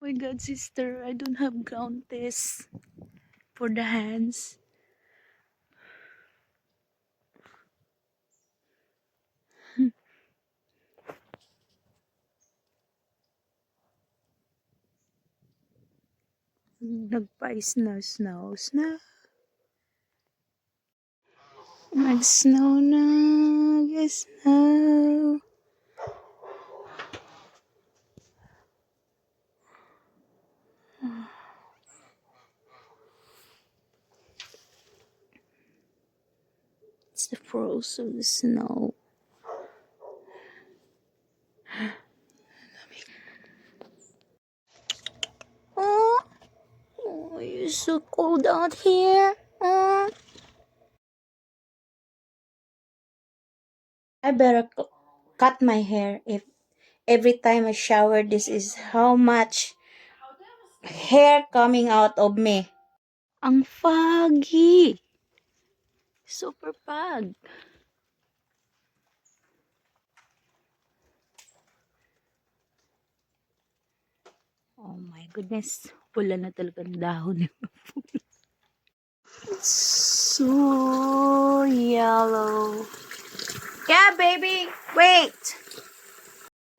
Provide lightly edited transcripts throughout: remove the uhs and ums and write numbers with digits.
My God, sister, I don't have ground test for the hands. Nagpa-snow. Nag-snow na. Nag-snow. It's the frost of the snow. Oh, it's so cold out here. Oh. I better cut my hair if every time I shower. This is how much hair coming out of me. Ang foggy. Super fog. Oh my goodness. Pula na talaga ng dahon. It's so yellow. Yeah, baby. Wait.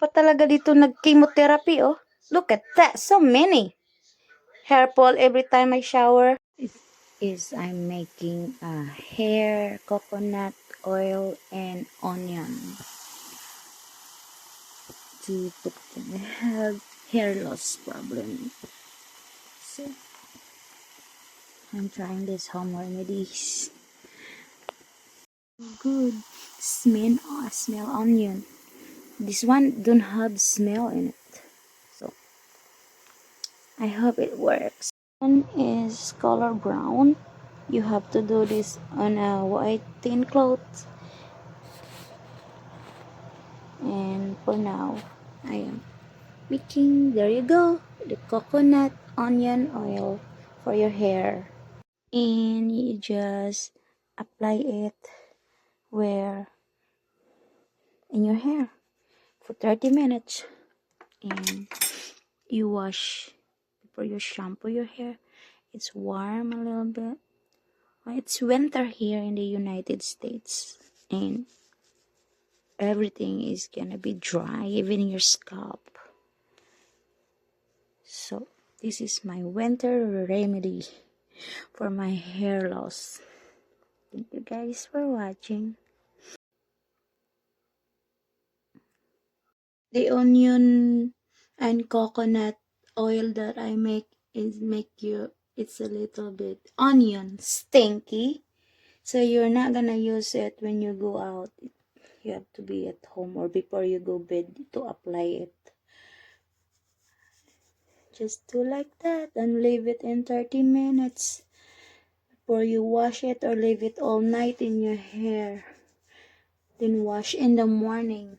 Pa talaga dito nag-chemotherapy, oh. Look at that. So many. Hair fall every time I shower. Is I'm making hair, coconut oil, and onion to put have hair loss problem. So I'm trying this home remedies. Good smell onion. This one don't have smell in it, so I hope it works. One is color brown. You have to do this on a white thin cloth. And for now, I am making, there you go, the coconut onion oil for your hair. And you just apply it where in your hair for 30 minutes. And you wash before you shampoo your hair. It's warm a little bit. It's winter here in the United States, and everything is gonna be dry, even your scalp. So this is my winter remedy for my hair loss. Thank you guys for watching. The onion and coconut oil that I make it's a little bit onion stinky, so you're not gonna use it when you go out. You have to be at home or before you go bed to apply it. Just do like that and leave it in 30 minutes before you wash it, or leave it all night in your hair, then wash in the morning.